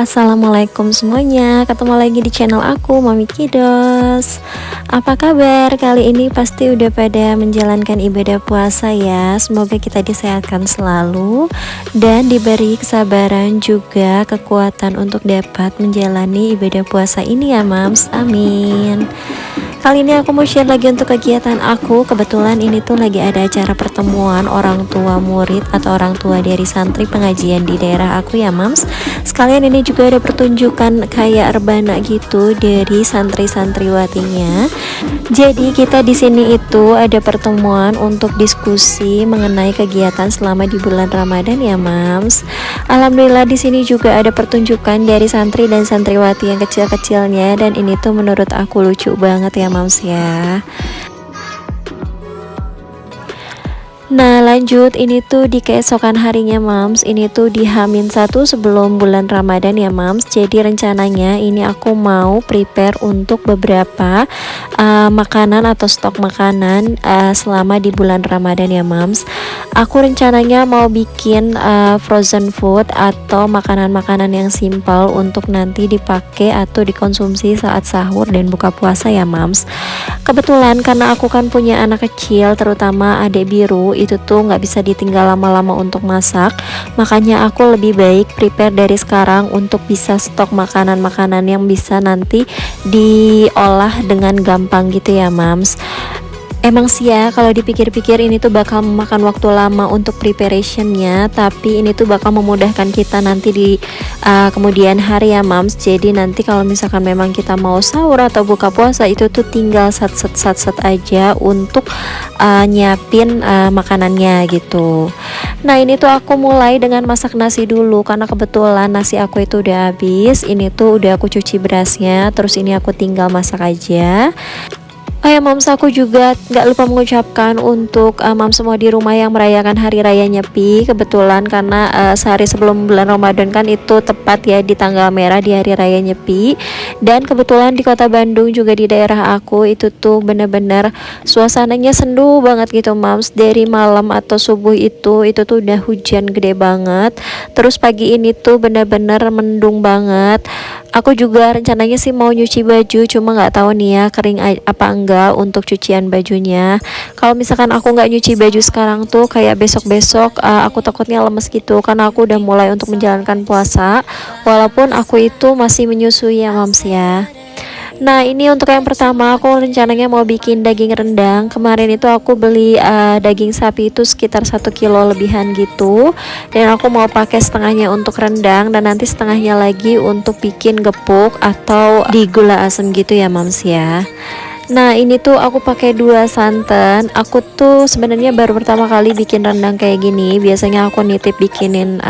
Assalamualaikum semuanya. Ketemu lagi di channel aku, Mami Kidos. Apa kabar? Kali ini pasti udah pada menjalankan ibadah puasa ya. Semoga kita disehatkan selalu dan diberi kesabaran juga kekuatan untuk dapat menjalani ibadah puasa ini ya, Mams. Amin. Kali ini aku mau share lagi untuk kegiatan aku. Kebetulan ini tuh lagi ada acara pertemuan orang tua murid atau orang tua dari santri pengajian di daerah aku ya, Mams. Sekalian ini juga ada pertunjukan kayak rebana gitu dari santri-santriwatinya. Jadi kita di sini itu ada pertemuan untuk diskusi mengenai kegiatan selama di bulan Ramadan ya, Mams. Alhamdulillah di sini juga ada pertunjukan dari santri dan santriwati yang kecil-kecilnya, dan ini tuh menurut aku lucu banget ya, Mams ya. Nah lanjut, ini tuh di keesokan harinya, Mams. Ini tuh di H-1 sebelum bulan Ramadan ya, Mams. Jadi rencananya ini aku mau prepare untuk beberapa makanan atau stok makanan selama di bulan Ramadan ya, Mams. Aku rencananya mau bikin frozen food atau makanan-makanan yang simpel untuk nanti dipakai atau dikonsumsi saat sahur dan buka puasa ya, Mams. Kebetulan karena aku kan punya anak kecil, terutama adik biru, itu tuh nggak bisa ditinggal lama-lama untuk masak. Makanya aku lebih baik prepare dari sekarang untuk bisa stok makanan-makanan yang bisa nanti diolah dengan gampang gitu ya, Mams. Emang sih ya, kalau dipikir-pikir ini tuh bakal memakan waktu lama untuk preparationnya, tapi ini tuh bakal memudahkan kita nanti di kemudian hari ya, Mams. Jadi nanti kalau misalkan memang kita mau sahur atau buka puasa, itu tuh tinggal sat aja untuk nyiapin makanannya gitu. Nah ini tuh aku mulai dengan masak nasi dulu, karena kebetulan nasi aku itu udah habis. Ini tuh udah aku cuci berasnya, terus ini aku tinggal masak aja. Oh ya, Mams, aku juga nggak lupa mengucapkan untuk Mams semua di rumah yang merayakan Hari Raya Nyepi. Kebetulan karena sehari sebelum bulan Ramadan kan itu tepat ya di tanggal merah di Hari Raya Nyepi. Dan kebetulan di kota Bandung juga di daerah aku itu tuh bener-bener suasananya sendu banget gitu, Mams. Dari malam atau subuh itu tuh udah hujan gede banget. Terus pagi ini tuh bener-bener mendung banget. Aku juga rencananya sih mau nyuci baju, cuma nggak tahu nih ya kering apa enggak untuk cucian bajunya. Kalau misalkan aku nggak nyuci baju sekarang tuh kayak besok-besok aku takutnya lemes gitu, karena aku udah mulai untuk menjalankan puasa walaupun aku itu masih menyusui ya, Mams ya. Nah ini untuk yang pertama, aku rencananya mau bikin daging rendang. Kemarin itu aku beli daging sapi itu sekitar 1 kilo lebihan gitu, dan aku mau pakai setengahnya untuk rendang dan nanti setengahnya lagi untuk bikin gepuk atau di gula asem gitu ya, Mams ya. Nah ini tuh aku pakai 2 santan. Aku tuh sebenarnya baru pertama kali bikin rendang kayak gini. Biasanya aku nitip bikinin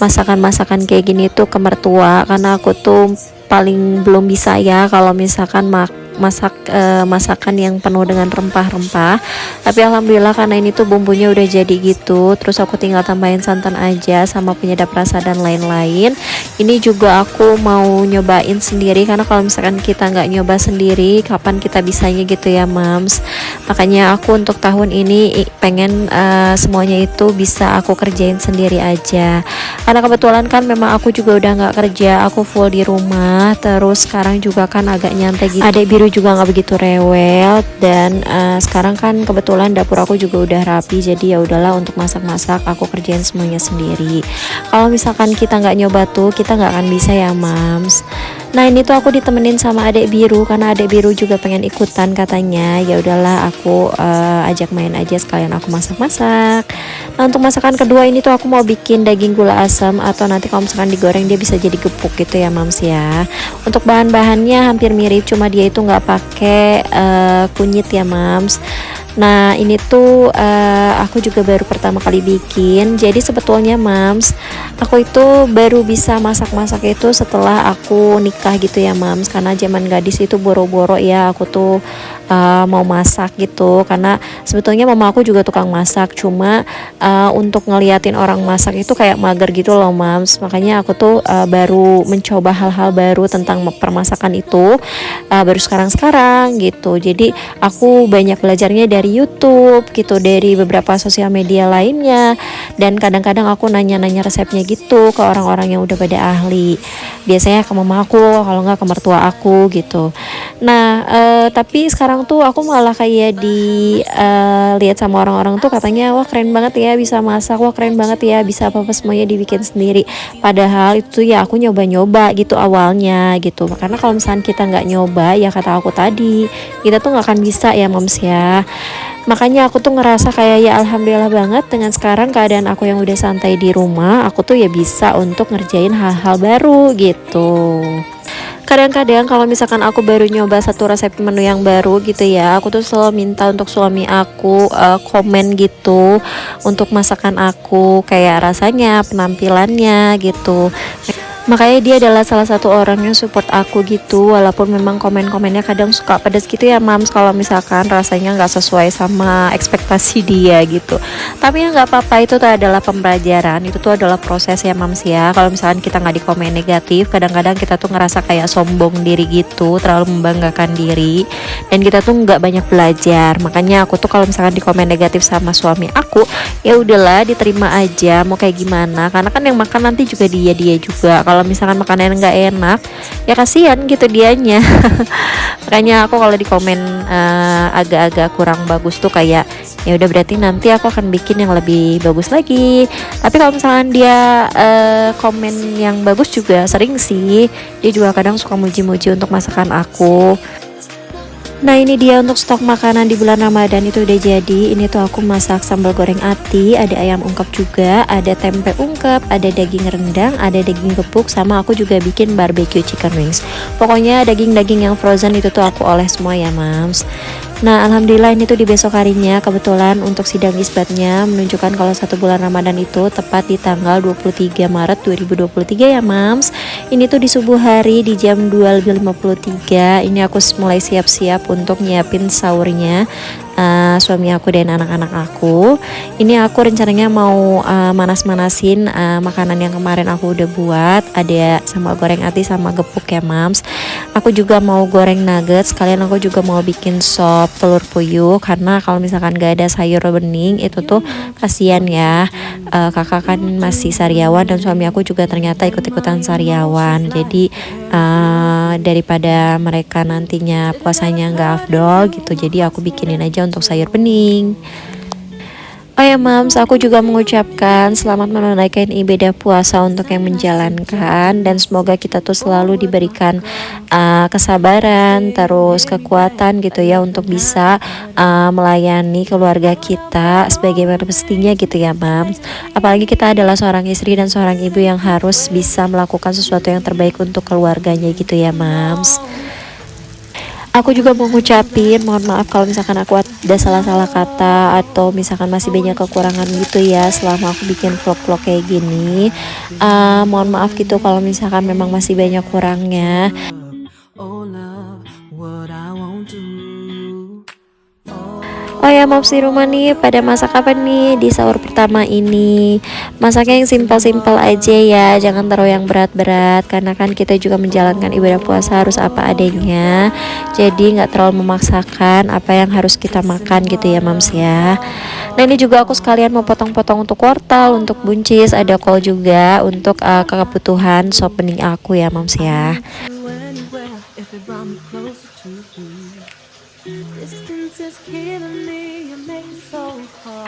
masakan-masakan kayak gini tuh ke mertua, karena aku tuh paling belum bisa ya kalau misalkan masakan yang penuh dengan rempah-rempah. Tapi alhamdulillah karena ini tuh bumbunya udah jadi gitu, terus aku tinggal tambahin santan aja sama penyedap rasa dan lain-lain. Ini juga aku mau nyobain sendiri, karena kalau misalkan kita nggak nyoba sendiri kapan kita bisanya gitu ya, Mams. Makanya aku untuk tahun ini pengen semuanya itu bisa aku kerjain sendiri aja, karena kebetulan kan memang aku juga udah nggak kerja, aku full di rumah. Terus sekarang juga kan agak nyantai gitu, adek biru juga nggak begitu rewel, dan sekarang kan kebetulan dapur aku juga udah rapi, jadi ya udahlah untuk masak-masak aku kerjain semuanya sendiri. Kalau misalkan kita nggak nyoba tuh kita nggak akan bisa ya, Mams. Nah ini tuh aku ditemenin sama adek biru, karena adek biru juga pengen ikutan katanya. Ya udahlah aku ajak main aja, sekalian aku masak-masak. Nah untuk masakan kedua ini tuh aku mau bikin daging gula asam, atau nanti kalau misalkan digoreng dia bisa jadi gepuk gitu ya, Mams ya. Untuk bahan-bahannya hampir mirip, cuma dia itu nggak pakai kunyit ya, Mams. Nah ini tuh aku juga baru pertama kali bikin. Jadi sebetulnya, Mams, aku itu baru bisa masak-masak itu setelah aku nikah gitu ya, Mams. Karena zaman gadis itu boro-boro ya aku tuh mau masak gitu, karena sebetulnya mama aku juga tukang masak, cuma untuk ngeliatin orang masak itu kayak mager gitu loh, Mams. Makanya aku tuh baru mencoba hal-hal baru tentang permasakan itu baru sekarang gitu. Jadi aku banyak belajarnya dari dari YouTube gitu, dari beberapa sosial media lainnya, dan kadang-kadang aku nanya-nanya resepnya gitu ke orang-orang yang udah pada ahli. Biasanya ke mama aku, kalau nggak ke mertua aku gitu. Nah, tapi sekarang tuh aku malah kayak lihat sama orang-orang tuh katanya, wah keren banget ya bisa masak, wah keren banget ya bisa apa-apa semuanya dibikin sendiri. Padahal itu ya aku nyoba-nyoba gitu awalnya gitu. Karena kalau misalnya kita nggak nyoba, ya kata aku tadi, kita tuh nggak akan bisa ya moms ya. Makanya aku tuh ngerasa kayak ya alhamdulillah banget dengan sekarang keadaan aku yang udah santai di rumah, aku tuh ya bisa untuk ngerjain hal-hal baru gitu. Kadang-kadang kalau misalkan aku baru nyoba satu resep menu yang baru gitu ya, aku tuh selalu minta untuk suami aku komen gitu untuk masakan aku, kayak rasanya, penampilannya gitu. Makanya dia adalah salah satu orang yang support aku gitu, walaupun memang komen-komennya kadang suka pedas gitu ya mams, kalau misalkan rasanya nggak sesuai sama ekspektasi dia gitu. Tapi ya nggak apa-apa, itu tuh adalah pembelajaran, itu tuh adalah proses ya mams ya. Kalau misalkan kita nggak dikomen negatif, kadang-kadang kita tuh ngerasa kayak sombong diri gitu, terlalu membanggakan diri, dan kita tuh nggak banyak belajar. Makanya aku tuh kalau misalkan dikomen negatif sama suami aku, ya udahlah diterima aja, mau kayak gimana, karena kan yang makan nanti juga dia juga. Kalau misalkan makanan nggak enak, ya kasihan gitu dianya. Makanya aku kalau di komen agak-agak kurang bagus tuh kayak ya udah berarti nanti aku akan bikin yang lebih bagus lagi. Tapi kalau misalkan dia komen yang bagus juga sering sih, dia juga kadang suka muji-muji untuk masakan aku. Nah ini dia untuk stok makanan di bulan Ramadan itu udah jadi. Ini tuh aku masak sambal goreng ati, ada ayam ungkep juga, ada tempe ungkep, ada daging rendang, ada daging gepuk, sama aku juga bikin barbecue chicken wings. Pokoknya daging-daging yang frozen itu tuh aku oles semua ya mams. Nah alhamdulillah ini tuh di besok harinya kebetulan untuk sidang isbatnya menunjukkan kalau satu bulan Ramadan itu tepat di tanggal 23 Maret 2023 ya mams. Ini tuh di subuh hari di jam 2:53. Ini aku mulai siap-siap untuk nyiapin sahurnya suami aku dan anak-anak aku. Ini aku rencananya mau manas-manasin makanan yang kemarin aku udah buat. Ada sambal goreng ati sama gepuk ya mams. Aku juga mau goreng nugget, sekalian aku juga mau bikin sop telur puyuh, karena kalau misalkan gak ada sayur bening itu tuh kasihan ya. Kakak kan masih sariawan dan suami aku juga ternyata ikut-ikutan sariawan. Jadi daripada mereka nantinya puasanya nggak afdol gitu, jadi aku bikinin aja untuk sayur bening. Oh ya mams, aku juga mengucapkan selamat menunaikan ibadah puasa untuk yang menjalankan, dan semoga kita tuh selalu diberikan kesabaran, terus kekuatan gitu ya untuk bisa melayani keluarga kita sebagaimana mestinya gitu ya mams. Apalagi kita adalah seorang istri dan seorang ibu yang harus bisa melakukan sesuatu yang terbaik untuk keluarganya gitu ya mams. Aku juga mau ngucapin mohon maaf kalau misalkan aku ada salah-salah kata atau misalkan masih banyak kekurangan gitu ya selama aku bikin vlog-vlog kayak gini. Mohon maaf gitu kalau misalkan memang masih banyak kurangnya. Oh ya moms di rumah nih pada masak apa nih di sahur pertama ini? Masaknya yang simpel-simpel aja ya, jangan taruh yang berat-berat, karena kan kita juga menjalankan ibadah puasa harus apa adanya. Jadi nggak terlalu memaksakan apa yang harus kita makan gitu ya moms ya. Nah ini juga aku sekalian mau potong-potong untuk wortel, untuk buncis, ada kol juga untuk kebutuhan sop bening aku ya moms ya.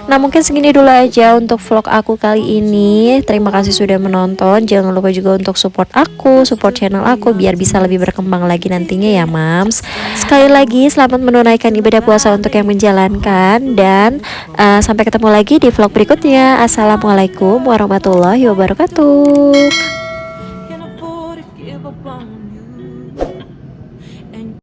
Nah mungkin segini dulu aja untuk vlog aku kali ini. Terima kasih sudah menonton. Jangan lupa juga untuk support aku, support channel aku biar bisa lebih berkembang lagi nantinya ya mams. Sekali lagi selamat menunaikan ibadah puasa untuk yang menjalankan. Dan sampai ketemu lagi di vlog berikutnya. Assalamualaikum warahmatullahi wabarakatuh.